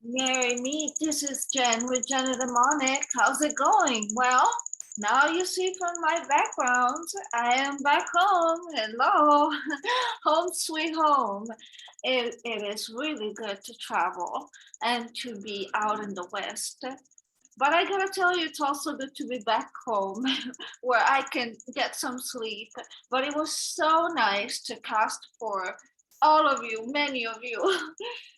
Mary meet. This is Jen with Jen and the Demonic. How's it going? Well, now you see from my background, I am back home. Hello, home sweet home. It is really good to travel and to be out in the West. But I gotta tell you, it's also good to be back home where I can get some sleep. But it was so nice to cast for all of you, many of you.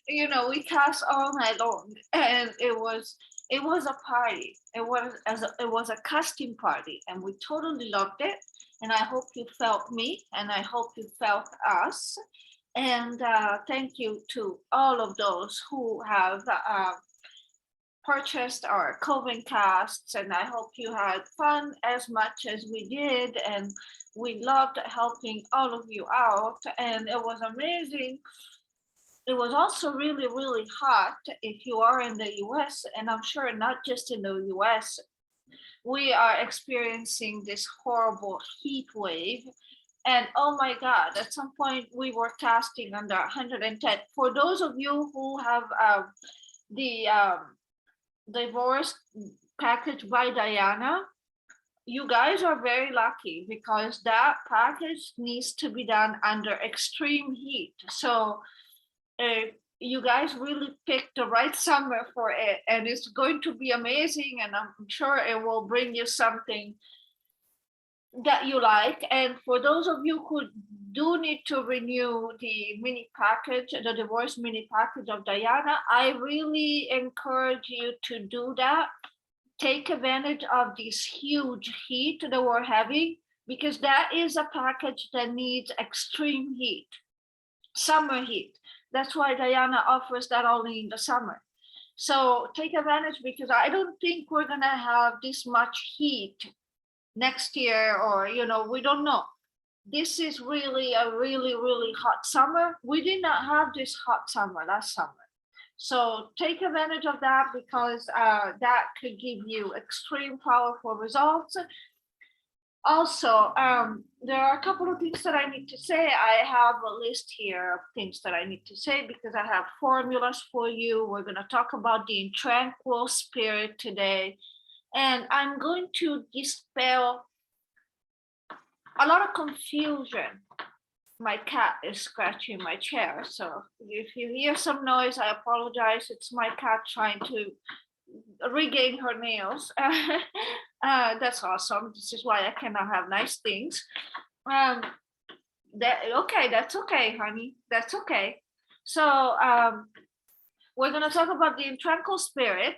We cast all night long, and it was a party. It was a casting party, and we totally loved it. And I hope you felt me, and I hope you felt us. And thank you to all of those who have purchased our Coven casts, and I hope you had fun as much as we did. And we loved helping all of you out, and it was amazing. It was also really, really hot if you are in the US, and I'm sure not just in the US. We are experiencing this horrible heat wave. And oh my God, at some point we were casting under 110. For those of you who have the divorce package by Diana, you guys are very lucky because that package needs to be done under extreme heat. So you guys really picked the right summer for it, and it's going to be amazing, and I'm sure it will bring you something that you like. And for those of you who do need to renew the mini package, the divorce mini package of Diana, I really encourage you to do that. Take advantage of this huge heat that we're having, because that is a package that needs extreme heat, summer heat. That's why Diana offers that only in the summer. So take advantage, because I don't think we're gonna have this much heat next year, or we don't know. This is really a really, really hot summer. We did not have this hot summer last summer. So take advantage of that, because that could give you extreme powerful results. Also, there are a couple of things that I need to say. I have a list here of things that I need to say because I have formulas for you. We're going to talk about the Intranquil Spirit today. And I'm going to dispel a lot of confusion. My cat is scratching my chair. So if you hear some noise, I apologize. It's my cat trying to regain her nails. That's awesome. This is why I cannot have nice things. That's okay, honey. That's okay. So we're gonna talk about the Intranquil Spirit,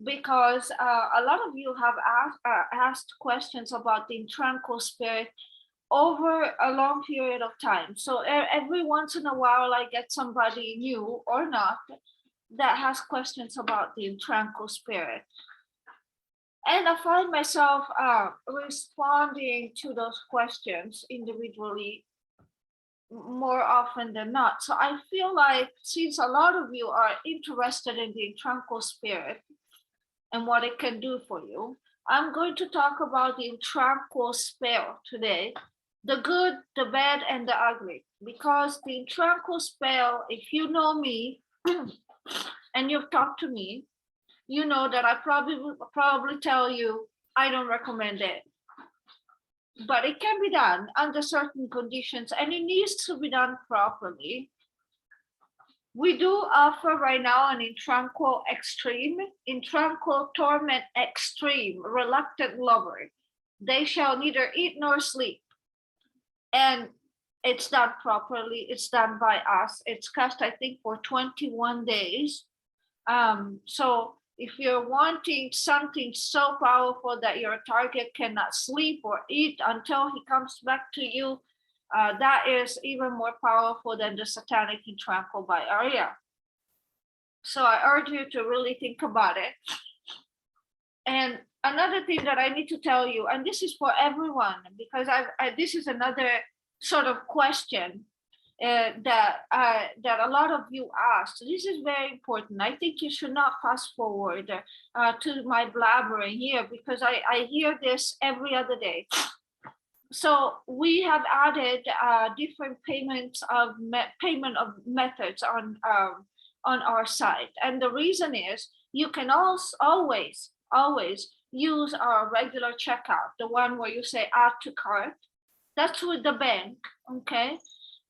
because a lot of you have asked questions about the Intranquil Spirit over a long period of time. So every once in a while, I get somebody new or not that has questions about the Intranquil Spirit. And I find myself responding to those questions individually more often than not. So I feel like, since a lot of you are interested in the Intranquil Spirit and what it can do for you, I'm going to talk about the Intranquil spell today, the good, the bad, and the ugly. Because the Intranquil spell, if you know me and you've talked to me, you know that I probably tell you I don't recommend it. But it can be done under certain conditions, and it needs to be done properly. We do offer right now an Intranquil Extreme, Intranquil Torment Extreme, Reluctant Lover. They shall neither eat nor sleep. And it's done properly. It's done by us. It's cast, I think, for 21 days. So if you're wanting something so powerful that your target cannot sleep or eat until he comes back to you, that is even more powerful than the Satanic Intranquil by Arya. So I urge you to really think about it. And another thing that I need to tell you, and this is for everyone, because this is another sort of question that a lot of you asked. This is very important. I think you should not fast forward to my blabbering here, because I hear this every other day. So we have added different payment of methods on on our site. And the reason is you can also always use our regular checkout, the one where you say add to cart. That's with the bank, okay?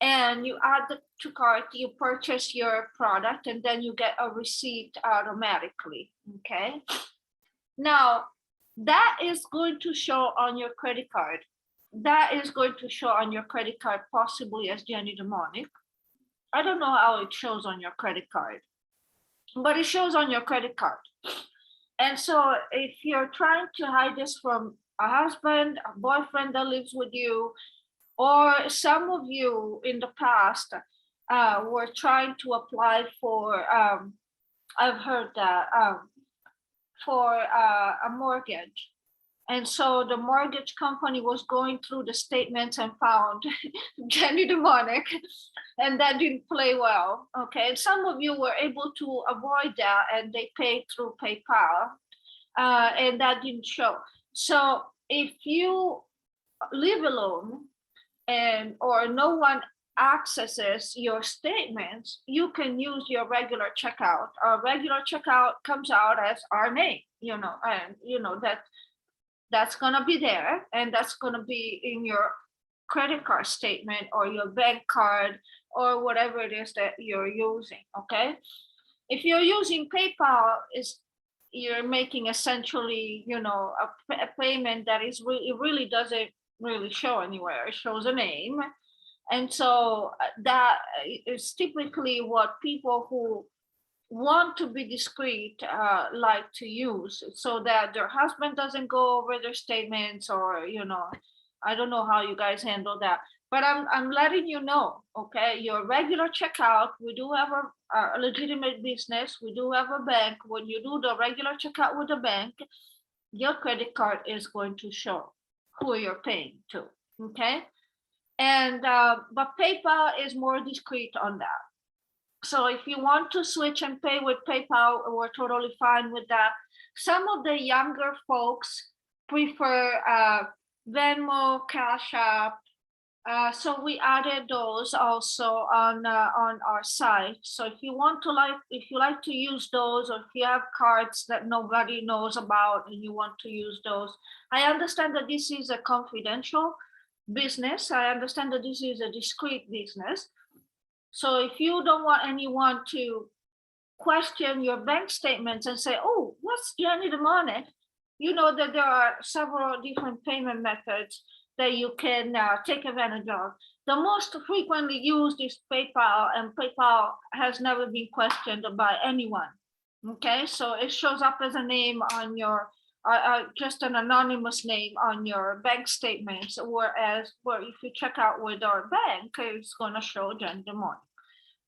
And you add to cart, you purchase your product, and then you get a receipt automatically, okay? Now, that is going to show on your credit card. That is going to show on your credit card, possibly as Jenny Demonic. I don't know how it shows on your credit card, but it shows on your credit card. And so if you're trying to hide this from a husband, a boyfriend that lives with you, or some of you in the past were trying to apply for, I've heard that, for a mortgage. And so the mortgage company was going through the statements and found Jenny Demonic, and that didn't play well. Okay, and some of you were able to avoid that, and they paid through PayPal, and that didn't show. So if you live alone and or no one accesses your statements, you can use your regular checkout. Our regular checkout comes out as our name, and that's going to be there, and that's going to be in your credit card statement or your bank card or whatever it is that you're using. Okay, if you're using PayPal, you're making essentially a payment that is it really doesn't really show anywhere. It shows a name, and so that is typically what people who want to be discreet like to use, so that their husband doesn't go over their statements, or I don't know how you guys handle that, but I'm letting you know. Okay, your regular checkout, we do have a legitimate business, we do have a bank. When you do the regular checkout with the bank, your credit card is going to show who you're paying to. Okay, and but PayPal is more discreet on that. So if you want to switch and pay with PayPal, we're totally fine with that. Some of the younger folks prefer Venmo, Cash App. So we added those also on our site. So if you like to use those, or if you have cards that nobody knows about and you want to use those, I understand that this is a confidential business. I understand that this is a discreet business. So if you don't want anyone to question your bank statements and say, oh, what's Jenny Demonic? You know that there are several different payment methods that you can take advantage of. The most frequently used is PayPal, and PayPal has never been questioned by anyone. Okay, so it shows up as a name on your, just an anonymous name on your bank statements, whereas if you check out with our bank, it's going to show Jenny Demonic.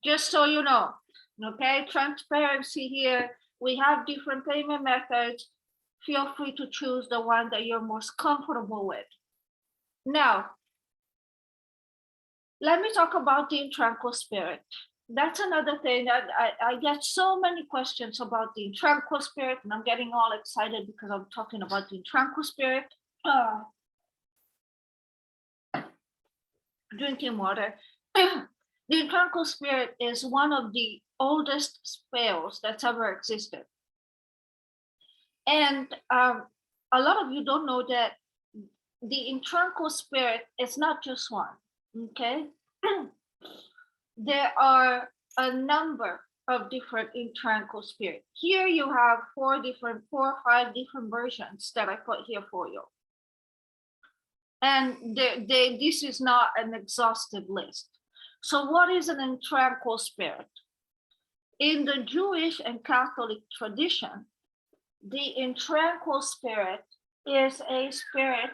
Just so you know, okay, transparency here. We have different payment methods. Feel free to choose the one that you're most comfortable with. Now, let me talk about the Intranquil Spirit. That's another thing that I get so many questions about the Intranquil Spirit, and I'm getting all excited because I'm talking about the Intranquil Spirit. Drinking water. The Intranquil Spirit is one of the oldest spells that's ever existed. And a lot of you don't know that the Intranquil Spirit is not just one, okay? There are a number of different Intranquil Spirit. Here you have 4 or 5 different versions that I put here for you. And this is not an exhaustive list. So what is an Intranquil Spirit? In the Jewish and Catholic tradition, the Intranquil Spirit is a spirit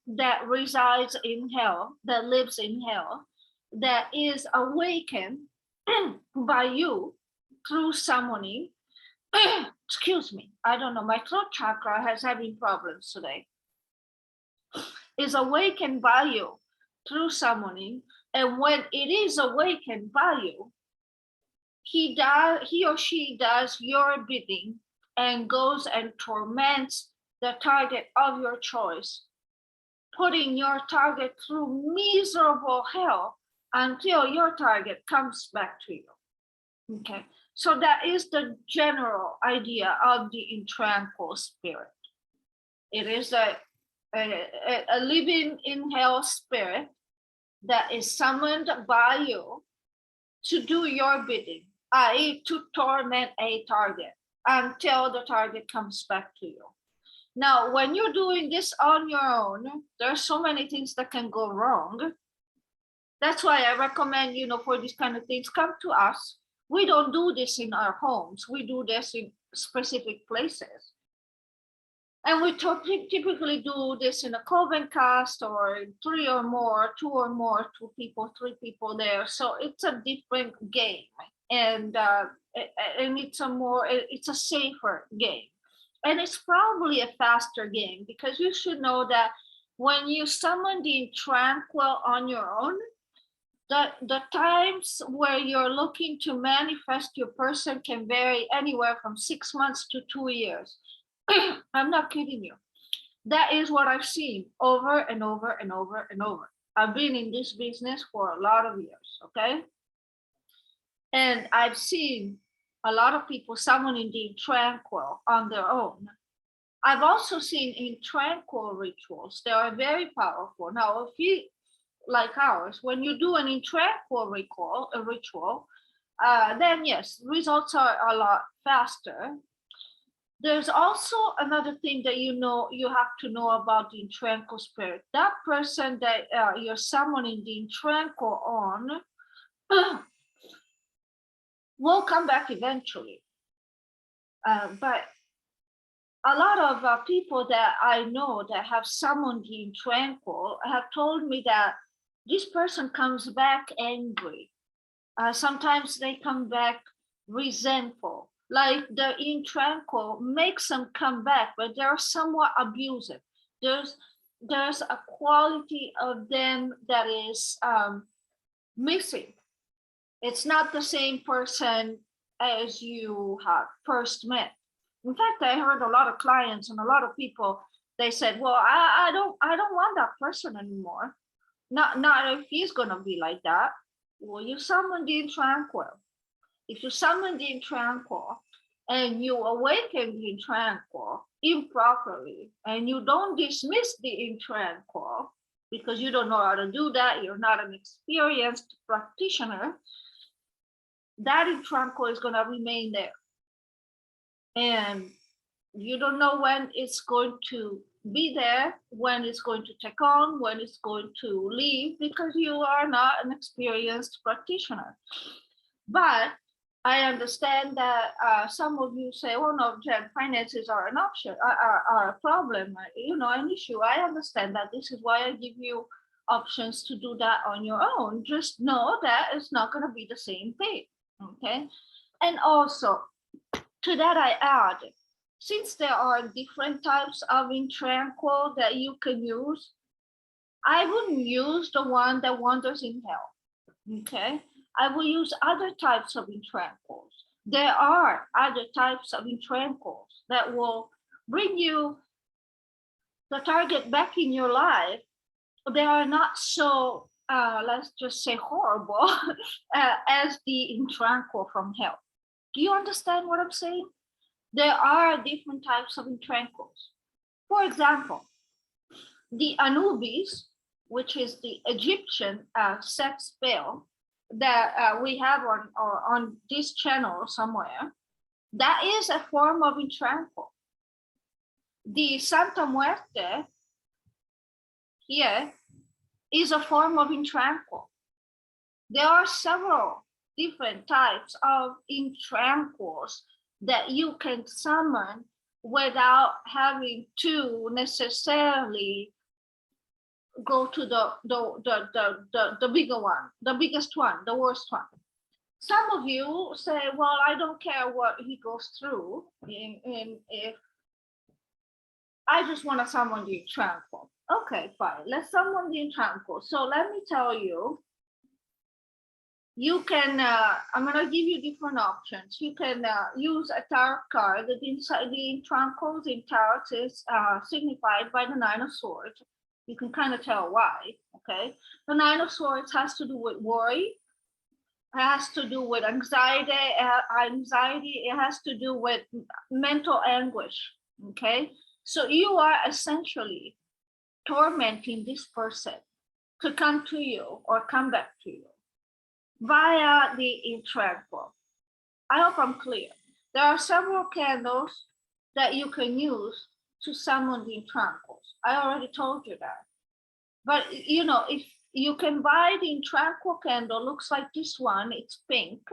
that resides in hell, that lives in hell, that is awakened by you through summoning. Excuse me, I don't know, my throat chakra has having problems today. Is awakened by you through summoning, and when it is awakened by you, he or she does your bidding and goes and torments the target of your choice, putting your target through miserable hell until your target comes back to you. Okay, so that is the general idea of the Intranquil Spirit. It is a living in hell spirit that is summoned by you to do your bidding, i.e., to torment a target until the target comes back to you. Now, when you're doing this on your own, there's so many things that can go wrong. That's why I recommend, for these kind of things, come to us. We don't do this in our homes. We do this in specific places. And we typically do this in a coven cast, or 3 or more, 2 or more, 2 people, 3 people there. So it's a different game, and it's a safer game, and it's probably a faster game, because you should know that when you summon the Intranquil on your own, the times where you're looking to manifest your person can vary anywhere from 6 months to 2 years. I'm not kidding you. That is what I've seen over and over and over and over. I've been in this business for a lot of years, okay? And I've seen a lot of people summoning the Intranquil on their own. I've also seen Intranquil rituals. They are very powerful. Now, if you, like ours, when you do an Intranquil ritual, then yes, results are a lot faster. There's also another thing that you have to know about the Intranquil Spirit. That person that you're summoning the Intranquil on will come back eventually. But a lot of people that I know that have summoned the Intranquil have told me that this person comes back angry. Sometimes they come back resentful. Like the Intranquil makes them come back, but they're somewhat abusive. There's a quality of them that is missing. It's not the same person as you have first met. In fact, I heard a lot of clients and a lot of people, they said, well, I don't want that person anymore. Not if he's gonna be like that. Well, you summon the Intranquil. If you summon the Intranquil and you awaken the Intranquil improperly, and you don't dismiss the Intranquil because you don't know how to do that, you're not an experienced practitioner, that Intranquil is going to remain there. And you don't know when it's going to be there, when it's going to take on, when it's going to leave, because you are not an experienced practitioner. But I understand that some of you say, "Oh no, Jen, finances are an option, are a problem, an issue." I understand that. This is why I give you options to do that on your own. Just know that it's not going to be the same thing, okay? And also, to that I add, since there are different types of Intranquil that you can use, I wouldn't use the one that wanders in hell, okay? I will use other types of Intranquils. There are other types of Intranquils that will bring you the target back in your life. They are not so, let's just say, horrible as the Intranquil from hell. Do you understand what I'm saying? There are different types of Intranquils. For example, the Anubis, which is the Egyptian sex spell, that we have on this channel somewhere, that is a form of Intranquil. The Santa Muerte here is a form of Intranquil. There are several different types of Intranquils that you can summon without having to necessarily go to the bigger one, the biggest one, the worst one. Some of you say, well, I don't care what he goes through, and if I just want to summon the Intranquil. Okay, fine, let's summon the Intranquil. So let me tell you, you can, I'm going to give you different options. You can use a tarot card. The Intranquils in tarot is signified by the 9 of Swords. You can kind of tell why, okay? The 9 of Swords has to do with worry, It has to do with anxiety. It has to do with mental anguish. Okay, so you are essentially tormenting this person to come to you or come back to you via the Intranquil. I hope I'm clear. There are several candles that you can use to summon the Intranquils. I already told you that. But you know, if you can buy the Intranquil candle, looks like this one, it's pink.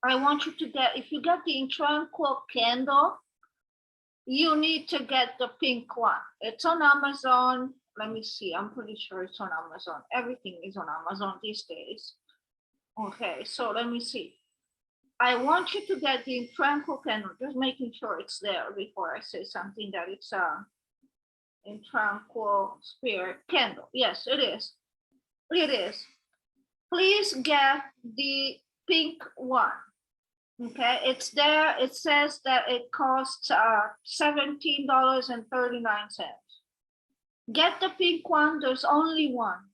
I want you to get, if you get the Intranquil candle, you need to get the pink one. It's on Amazon. Let me see, I'm pretty sure it's on Amazon. Everything is on Amazon these days. Okay, so let me see. I want you to get the Intranquil candle, just making sure it's there before I say something that it's Intranquil Spirit candle. Yes, it is. It is. Please get the pink one. Okay, it's there. It says that it costs $17.39. Get the pink one. There's only one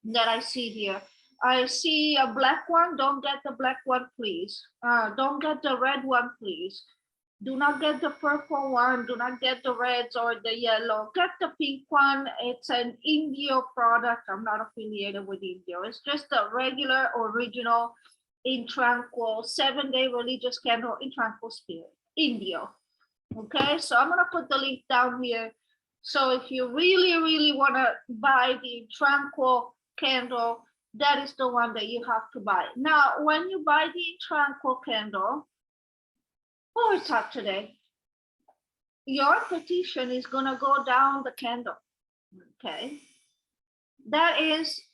that I see here. I see a black one. Don't get the black one, please. Don't get the red one, please. Do not get the purple one. Do not get the reds or the yellow. Get the pink one. It's an Indio product. I'm not affiliated with Indio. It's just a regular, original Intranquil 7-day religious candle, Intranquil Spirit, Indio. Okay, so I'm gonna put the link down here. So if you really, really wanna buy the Intranquil candle, that is the one that you have to buy. Now, when you buy the Intranquil candle, what we talk today, your petition is gonna go down the candle. Okay, that is.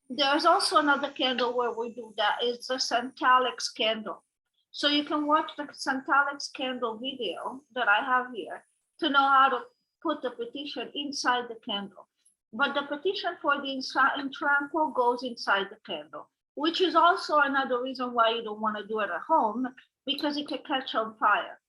There's also another candle where we do that. It's a Santalix candle. So you can watch the Santalix candle video that I have here to know how to put the petition inside the candle. But the petition for the Intranquil goes inside the candle, which is also another reason why you don't want to do it at home, because it can catch on fire.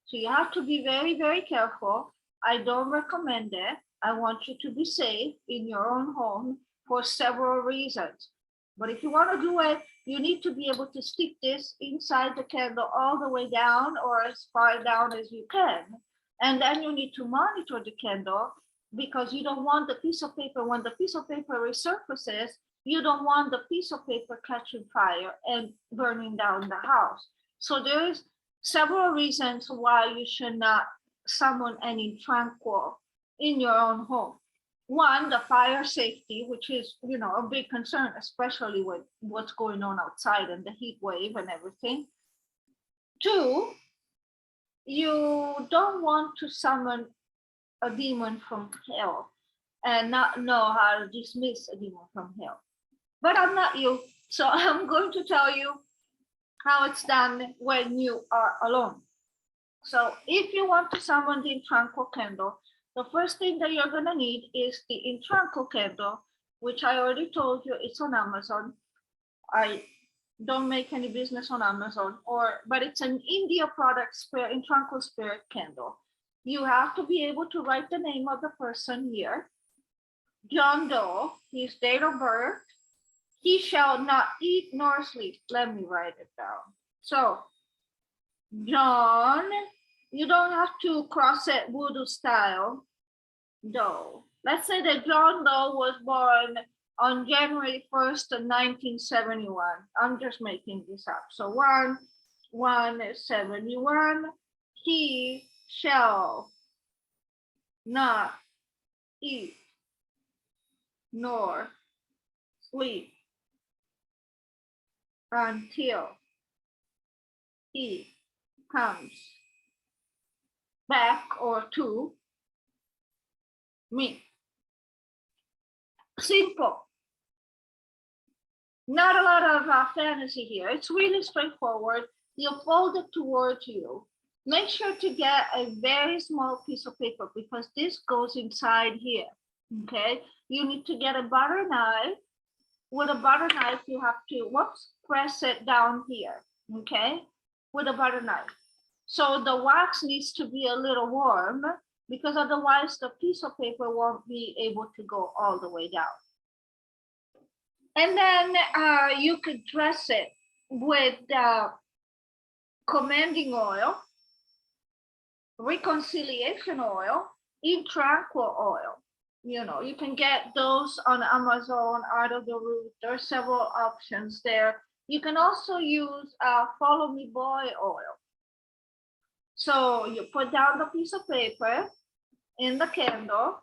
So you have to be very, very careful. I don't recommend it. I want you to be safe in your own home for several reasons. But if you want to do it, you need to be able to stick this inside the candle all the way down or as far down as you can. And then you need to monitor the candle, because you don't want the piece of paper, when the piece of paper resurfaces, you don't want the piece of paper catching fire and burning down the house. So there's several reasons why you should not summon any Intranquil in your own home. One, the fire safety, which is, you know, a big concern, especially with what's going on outside and the heat wave and everything. Two, you don't want to summon a demon from hell and not know how to dismiss a demon from hell. But I'm not you, so I'm going to tell you how it's done when you are alone. So if you want to summon the Intranquil candle, the first thing that you're gonna need is the Intranquil candle, which I already told you it's on Amazon. I don't make any business on Amazon, but it's an India product, Intranquil Spirit candle. You have to be able to write the name of the person here. John Doe, his date of birth. He shall not eat nor sleep. Let me write it down. So, John, you don't have to cross it voodoo style. Doe. Let's say that John Doe was born on January 1st, 1971. I'm just making this up. So 1/1/71. He shall not eat nor sleep until he comes back or to me. Simple. Not a lot of fantasy here. It's really straightforward. You fold it towards you. Make sure to get a very small piece of paper, because this goes inside here. Okay, you need to get a butter knife. With a butter knife, you have to, press it down here, okay, with a butter knife. So the wax needs to be a little warm, because otherwise the piece of paper won't be able to go all the way down. And then you could dress it with commanding oil, reconciliation oil, Intranquil oil. You know, you can get those on Amazon, out of the root. There are several options there. You can also use Follow Me Boy oil. So you put down the piece of paper in the candle,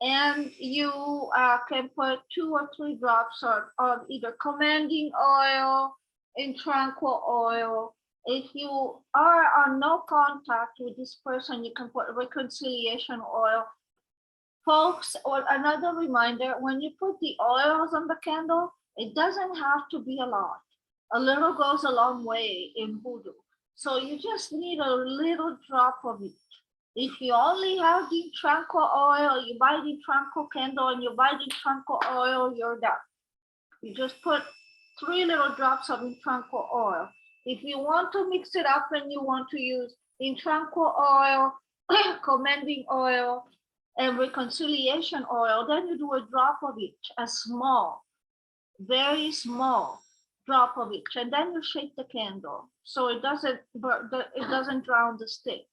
and you can put 2 or 3 drops of either commanding oil, Intranquil oil. If you are on no contact with this person, you can put reconciliation oil. Folks, or another reminder, when you put the oils on the candle, it doesn't have to be a lot. A little goes a long way in voodoo. So you just need a little drop of it. If you only have the Intranquil oil, you buy the Intranquil candle and you buy the Intranquil oil, you're done. You just put 3 little drops of Intranquil oil. If you want to mix it up and you want to use Intranquil oil, commanding oil, and reconciliation oil, then you do a drop of each, a small, very small drop of each, and then you shake the candle so it doesn't drown the stick.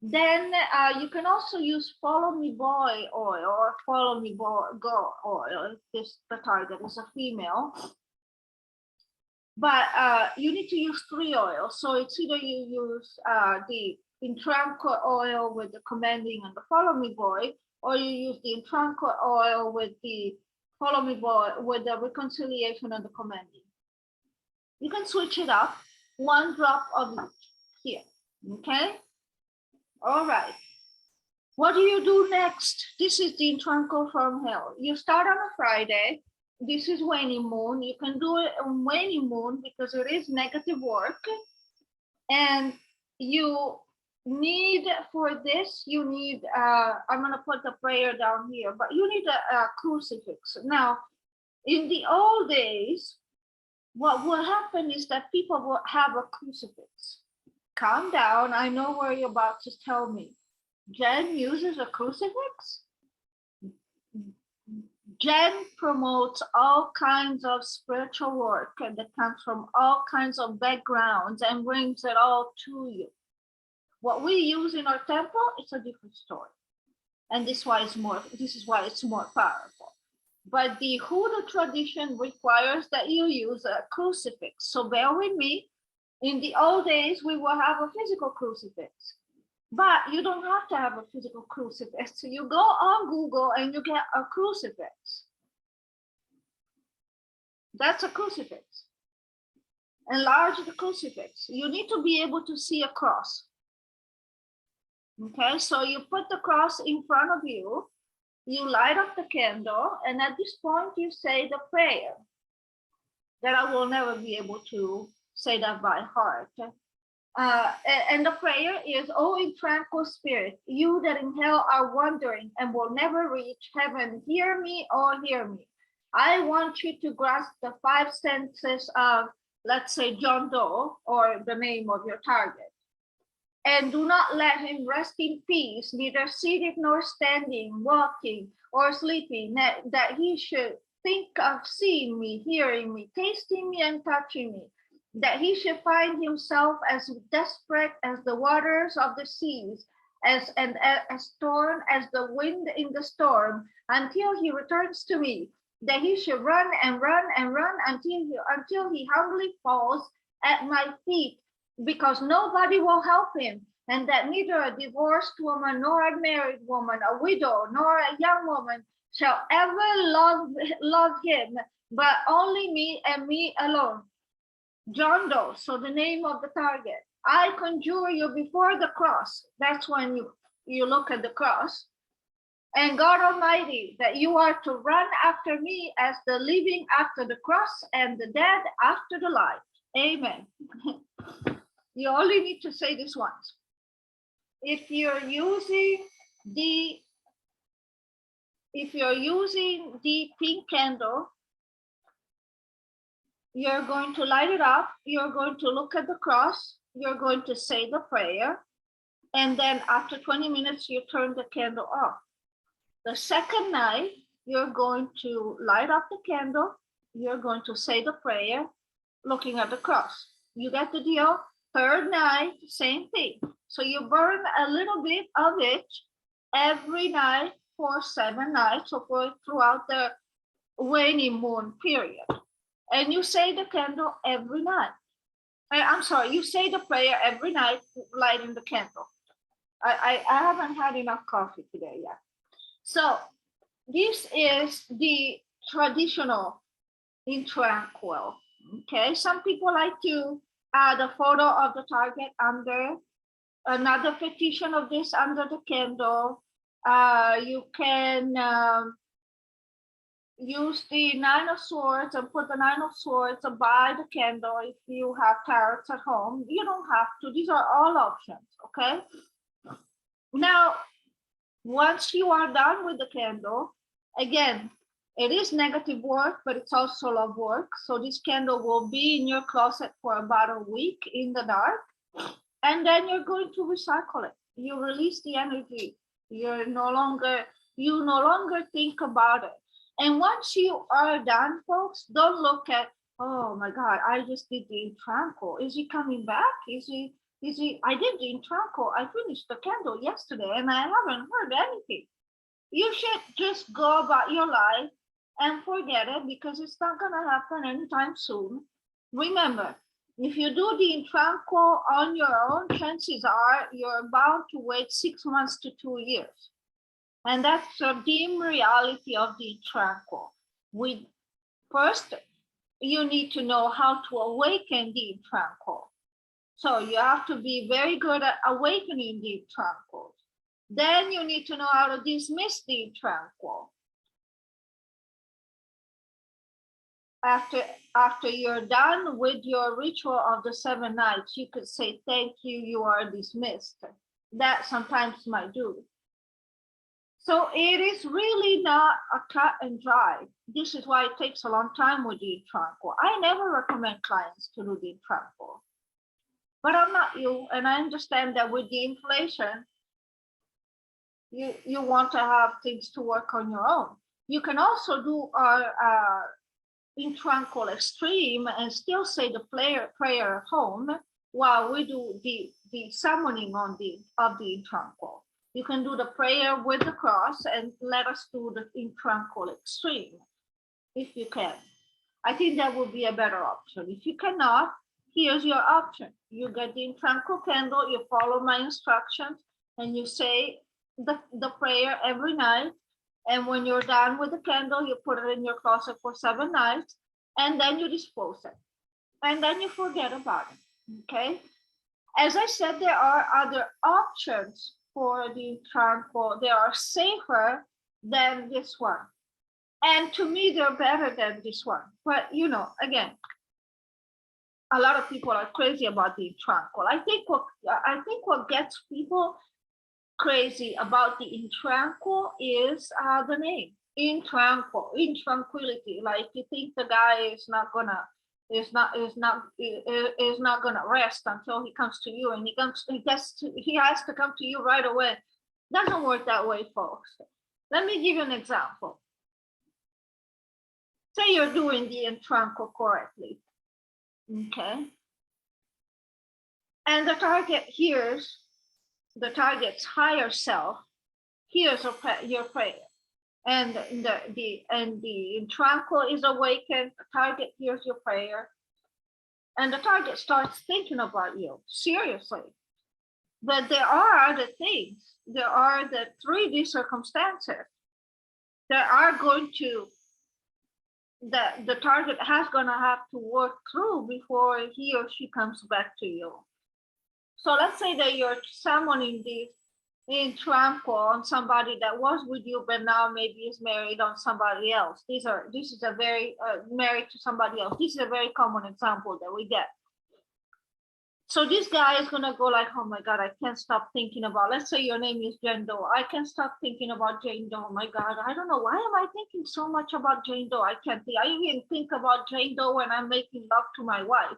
Then you can also use Follow Me Boy oil or Follow Me Girl oil if the target is a female. But you need to use 3 oils. So it's either you use the Intranquil oil with the commanding and the Follow Me Boy, or you use the Intranquil oil with the Follow Me Boy with the reconciliation and the commanding. You can switch it up, 1 drop of each here, okay? All right. What do you do next? This is the Intranquil from Hell. You start on a Friday. This is waning moon. You can do it on waning moon because it is negative work. And you need, for this, you need, I'm going to put the prayer down here, but you need a crucifix. Now, in the old days, what will happen is that people will have a crucifix. Calm down. I know where you're about to tell me. Jen uses a crucifix? Jen promotes all kinds of spiritual work and that comes from all kinds of backgrounds and brings it all to you. What we use in our temple, it's a different story. And this is why it's more powerful. But the Hoodoo tradition requires that you use a crucifix. So bear with me. In the old days, we will have a physical crucifix. But you don't have to have a physical crucifix. So you go on Google and you get a crucifix. That's a crucifix. Enlarge the crucifix. You need to be able to see a cross. Okay, so you put the cross in front of you, you light up the candle, and at this point you say the prayer that I will never be able to say that by heart. And the prayer is, "Oh, Intranquil Spirit, you that in hell are wandering and will never reach heaven, hear me, oh, hear me. I want you to grasp the 5 senses of, let's say, John Doe, or the name of your target. And do not let him rest in peace, neither seated nor standing, walking or sleeping, that he should think of seeing me, hearing me, tasting me, and touching me, that he should find himself as desperate as the waters of the seas, as torn as the wind in the storm, until he returns to me, that he should run and run and run until he humbly falls at my feet, because nobody will help him, and that neither a divorced woman nor a married woman, a widow nor a young woman shall ever love him, but only me and me alone. John Doe," so the name of the target. "I conjure you before the cross." That's when you look at the cross. "And God Almighty, that you are to run after me as the living after the cross and the dead after the light. Amen." You only need to say this once. If you're using the pink candle, you're going to light it up, you're going to look at the cross, you're going to say the prayer, and then after 20 minutes, you turn the candle off. The second night, you're going to light up the candle, you're going to say the prayer looking at the cross. You get the deal? Third night, same thing. So you burn a little bit of it every night for 7 nights, or for throughout the waning moon period. And you say the candle every night. I'm sorry, you say the prayer every night, lighting the candle. I haven't had enough coffee today yet. So this is the traditional Intranquil. Okay, some people like to add a photo of the target under another petition of this under the candle. You can use the 9 of Swords and put the 9 of Swords by the candle if you have tarots at home. You don't have to. These are all options, okay? Now, once you are done with the candle, again, it is negative work, but it's also love work. So this candle will be in your closet for about a week in the dark, and then you're going to recycle it. You release the energy. You no longer think about it. And once you are done, folks, don't look at, oh my God, I just did the Intranquil. Is he coming back? Is he? I did the Intranquil. I finished the candle yesterday and I haven't heard anything. You should just go about your life and forget it, because it's not going to happen anytime soon. Remember, if you do the Intranquil on your own, chances are you're bound to wait 6 months to 2 years. And that's a dim reality of the Intranquil. First, you need to know how to awaken the Intranquil. So you have to be very good at awakening the Intranquil. Then you need to know how to dismiss the Intranquil. After you're done with your ritual of the 7 nights, you could say, thank you, you are dismissed. That sometimes might do. So it is really not a cut and dry. This is why it takes a long time with the Intranquil. I never recommend clients to do the Intranquil. But I'm not you, and I understand that with the inflation, you want to have things to work on your own. You can also do our Intranquil Extreme and still say the prayer at home while we do the summoning of the Intranquil. You can do the prayer with the cross and let us do the Intranquil Extreme, if you can. I think that would be a better option. If you cannot, here's your option. You get the Intranquil candle, you follow my instructions, and you say the prayer every night. And when you're done with the candle, you put it in your closet for 7 nights, and then you dispose it. And then you forget about it, okay? As I said, there are other options for the Intranquil. They are safer than this one. And to me, they're better than this one. But, again, a lot of people are crazy about the Intranquil. I think what gets people crazy about the Intranquil is the name, Intranquil, in tranquility. Like, you think the guy is not gonna rest until he comes to you, and he has to come to you right away. Doesn't work that way, folks. Let me give you an example. Say you're doing the Intranquil correctly. Okay. And the target hears, the target's higher self hears your prayer. And the Intranquil is awakened, the target hears your prayer, and the target starts thinking about you, seriously. But there are other things. There are the 3D circumstances that are going to, that the target has gonna have to work through before he or she comes back to you. So let's say that you're summoning this Intranquil on somebody that was with you, but now maybe is married on somebody else. This is a very married to somebody else. This is a very common example that we get. So this guy is gonna go like, oh my God, I can't stop thinking about, let's say your name is Jane Doe. I can't stop thinking about Jane Doe. Oh my God, I don't know, why am I thinking so much about Jane Doe? I even think about Jane Doe when I'm making love to my wife.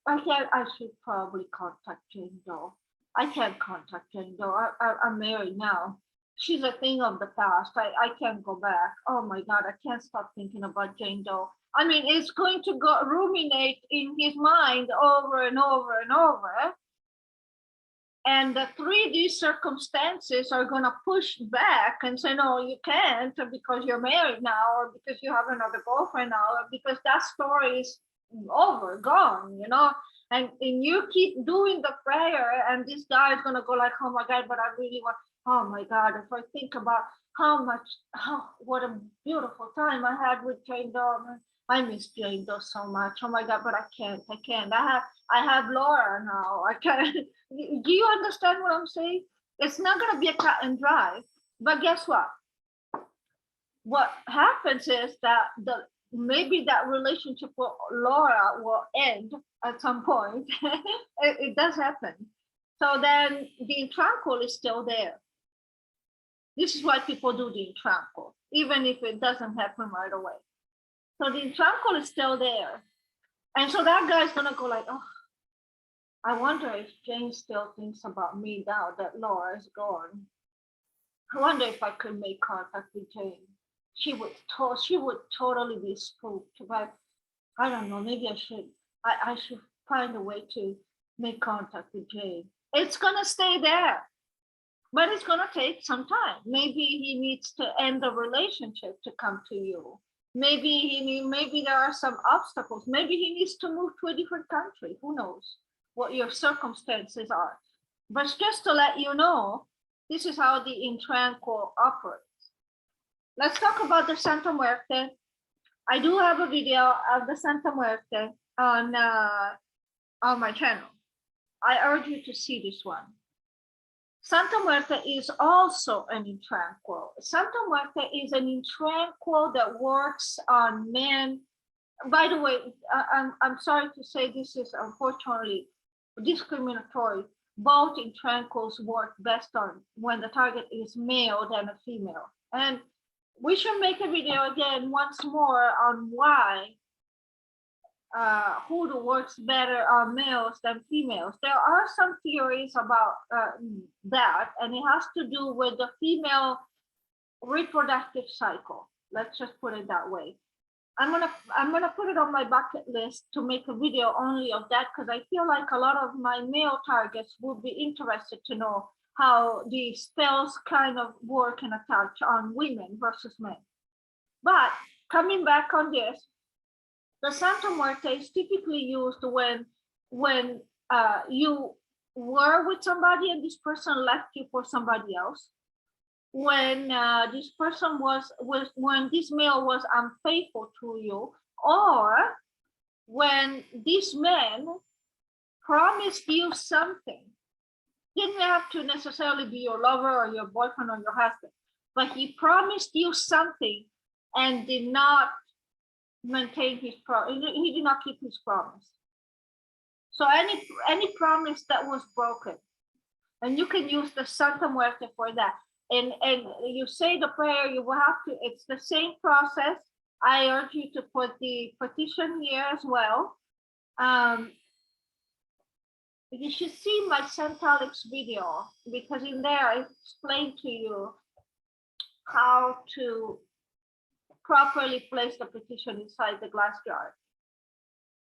I should probably contact Jane Doe. I can't contact Jane Doe. I'm married now. She's a thing of the past. I can't go back. Oh my God, I can't stop thinking about Jane Doe. I mean, it's going to go ruminate in his mind over and over and over. And the 3D circumstances are going to push back and say, no, you can't because you're married now, or because you have another girlfriend now, or because that story is over, gone, you know. And you keep doing the prayer, and this guy is going to go like, oh my God, but I really want, oh my God, if I think about what a beautiful time I had with Jane Doe. I miss Jane Doe so much. Oh my God, but I can't. I have Laura now. I can't. Do you understand what I'm saying? It's not going to be a cut and dry. But guess what? What happens is that maybe that relationship with Laura will end at some point. It does happen. So then the Intranquil is still there. This is why people do the Intranquil, even if it doesn't happen right away. So the Intranquil is still there. And so that guy's going to go like, oh, I wonder if Jane still thinks about me now that Laura is gone. I wonder if I could make contact with Jane. She would totally be spooked. But I don't know, maybe I should find a way to make contact with Jane. It's going to stay there. But it's going to take some time. Maybe he needs to end the relationship to come to you. Maybe there are some obstacles. Maybe he needs to move to a different country. Who knows what your circumstances are? But just to let you know, this is how the Intranquil operates. Let's talk about the Santa Muerte. I do have a video of the Santa Muerte on my channel. I urge you to see this one. Santa Muerte is also an Intranquil. Santa Muerte is an Intranquil that works on men. By the way, I'm sorry to say this is unfortunately discriminatory. Both Intranquils work best on when the target is male than a female. And we should make a video again once more on why hoodoo works better on males than females. There are some theories about that, and it has to do with the female reproductive cycle. Let's just put it that way. I'm gonna put it on my bucket list to make a video only of that, because I feel like a lot of my male targets would be interested to know how the spells kind of work and attach on women versus men. But coming back on this, the Santa Muerte is typically used when you were with somebody and this person left you for somebody else. When this person when this male was unfaithful to you, or when this man promised you something. Didn't have to necessarily be your lover or your boyfriend or your husband, but he promised you something and did not maintain his promise. He did not keep his promise. So any promise that was broken, and you can use the Santa Muerte for that. And you say the prayer, you will have to, it's the same process. I urge you to put the petition here as well. You should see my Centalix video, because in there I explain to you how to properly place the petition inside the glass jar.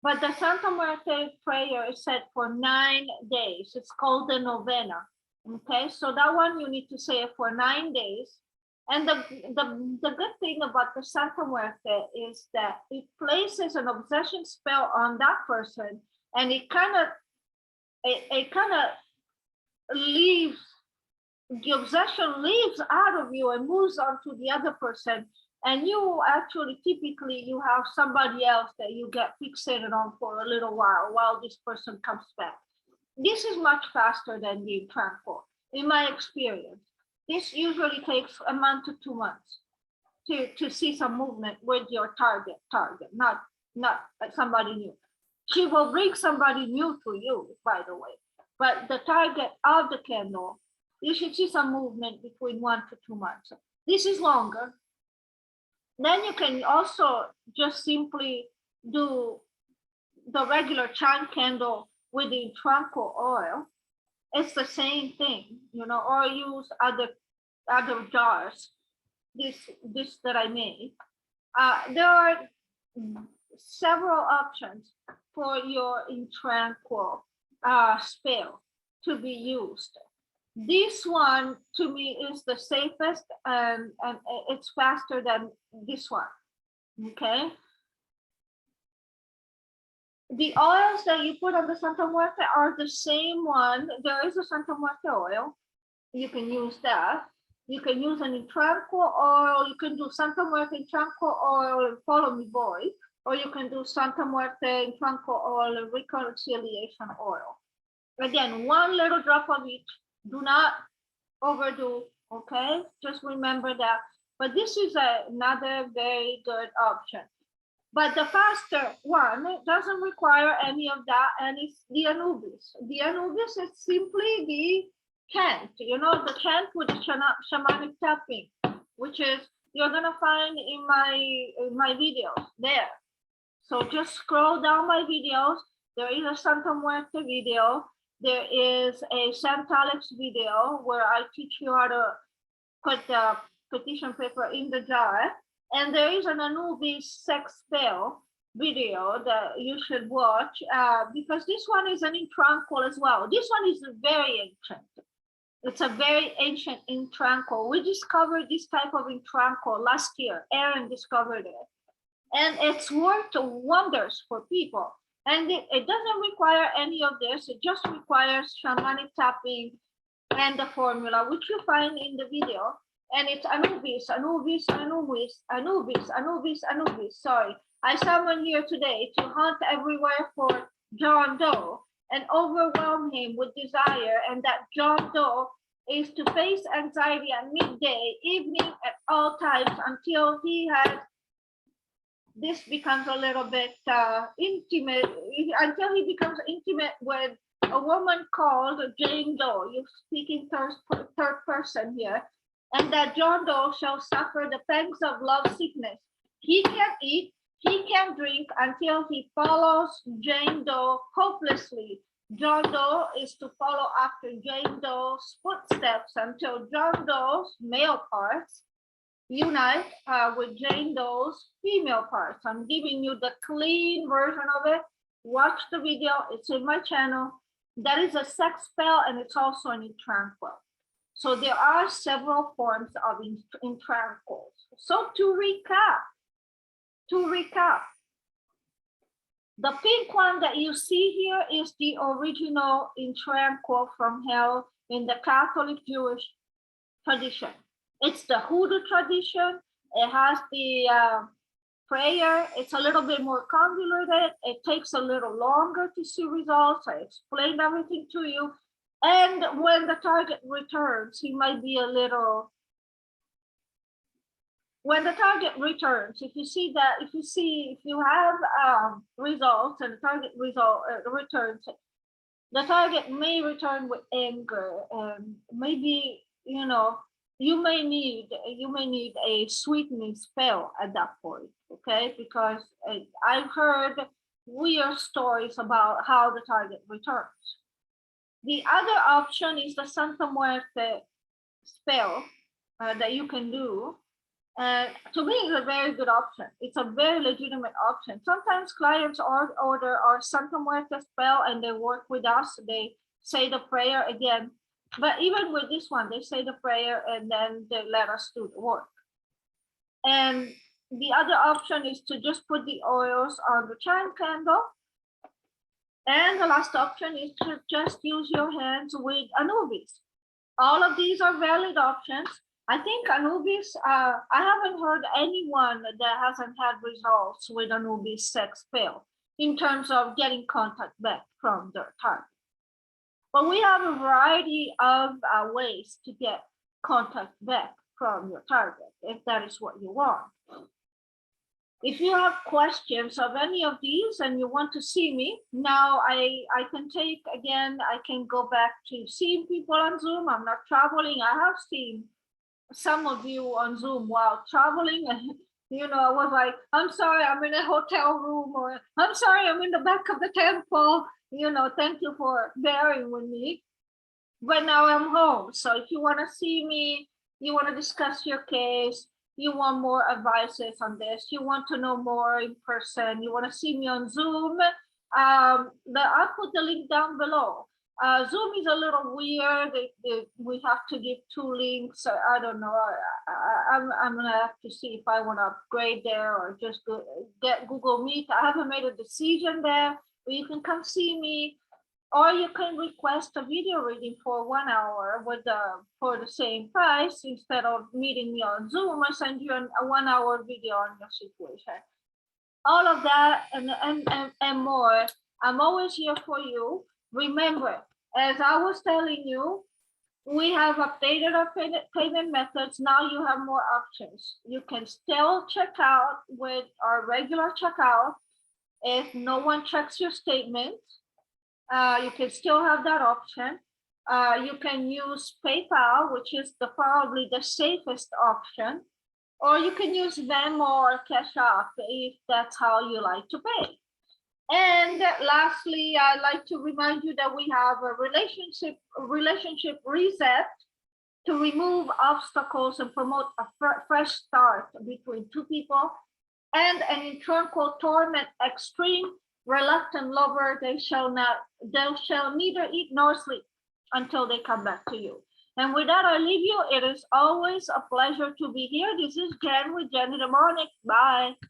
But the Santa Muerte prayer is set for 9 days. It's called the novena. Okay, so that one you need to say it for 9 days. And the good thing about the Santa Muerte is that it places an obsession spell on that person, and it kind of leaves, the obsession leaves out of you and moves on to the other person. And you actually, typically, you have somebody else that you get fixated on for a little while this person comes back. This is much faster than the Intranquil, in my experience. This usually takes a month to 2 months to see some movement with your target, not somebody new. She will bring somebody new to you, by the way. But the target of the candle, you should see some movement between 1 to 2 months. This is longer. Then you can also just simply do the regular chant candle with the Intranquil oil. It's the same thing, or use other jars. This that I made. There are several options for your Intranquil spell to be used. This one to me is the safest, and it's faster than this one. Okay. The oils that you put on the Santa Muerte are the same one. There is a Santa Muerte oil. You can use that. You can use an Intranquil oil. You can do Santa Muerte Intranquil oil and Follow Me Boy, or you can do Santa Muerte Intranquil oil and Reconciliation oil. Again, one little drop of each. Do not overdo, okay? Just remember that. But this is another very good option. But the faster one doesn't require any of that, and it's the Anubis. The Anubis is simply the chant, you know, the chant with the shamanic tapping, which is you're gonna find in my videos there. So just scroll down my videos. There is a Santa Muerte video. There is a St. Alex video where I teach you how to put the petition paper in the jar. And there is an Anubis sex spell video that you should watch because this one is an Intranquil as well. This one is very ancient. It's a very ancient Intranquil. We discovered this type of Intranquil last year. Aaron discovered it. And it's worked wonders for people. And it doesn't require any of this. It just requires shamanic tapping and the formula, which you find in the video. And it's Anubis, Anubis, Anubis, Anubis, Anubis, Anubis. Sorry, I summon here today to hunt everywhere for John Doe and overwhelm him with desire. And that John Doe is to face anxiety at midday, evening, at all times until he has, this becomes a little bit intimate, until he becomes intimate with a woman called Jane Doe. You're speaking third person here. And that John Doe shall suffer the pangs of love sickness. He can't eat, he can't drink until he follows Jane Doe hopelessly. John Doe is to follow after Jane Doe's footsteps until John Doe's male parts unite with Jane Doe's female parts. I'm giving you the clean version of it. Watch the video, it's in my channel. That is a sex spell and it's also an Intranquil. So there are several forms of Intranquils. So to recap, the pink one that you see here is the original Intranquil from hell in the Catholic Jewish tradition. It's the Hoodoo tradition. It has the prayer. It's a little bit more convoluted. It takes a little longer to see results. I explained everything to you. And when the target returns, he might be a little, when the target returns, if you have results and the target returns, the target may return with anger and maybe, you know, you may need a sweetening spell at that point, okay? Because I've heard weird stories about how the target returns. The other option is the Santa Muerte spell that you can do. And to me, it's a very good option. It's a very legitimate option. Sometimes clients order our Santa Muerte spell and they work with us. They say the prayer again. But even with this one, they say the prayer and then they let us do the work. And the other option is to just put the oils on the chime candle. And the last option is to just use your hands with Anubis. All of these are valid options. I think Anubis, I haven't heard anyone that hasn't had results with Anubis sex spell in terms of getting contact back from their target. But we have a variety of ways to get contact back from your target, if that is what you want. If you have questions of any of these and you want to see me, now I can take, again, I can go back to seeing people on Zoom. I'm not traveling. I have seen some of you on Zoom while traveling. And, you know, I was like, I'm sorry, I'm in a hotel room, or I'm sorry, I'm in the back of the temple. You know, thank you for bearing with me. But now I'm home. So if you want to see me, you want to discuss your case, you want more advices on this, you want to know more in person, you want to see me on Zoom, I'll put the link down below. Zoom is a little weird. We have to give 2 links. I don't know. I'm gonna have to see if I want to upgrade there or just get Google Meet. I haven't made a decision there. But you can come see me, or you can request a video reading for 1 hour for the same price. Instead of meeting me on Zoom, I send you a 1 hour video on your situation. All of that and more. I'm always here for you. Remember, as I was telling you, we have updated our payment methods. Now you have more options. You can still check out with our regular checkout. If no one checks your statement, you can still have that option. You can use PayPal, which is probably the safest option, or you can use Venmo or Cash App if that's how you like to pay. And lastly, I'd like to remind you that we have a relationship reset to remove obstacles and promote a fresh start between 2 people, and an intranquil torment extreme reluctant lover. They shall neither eat nor sleep until they come back to you. And with that, I leave you. It is always a pleasure to be here. This is Jen with Jen in the Morning. Bye.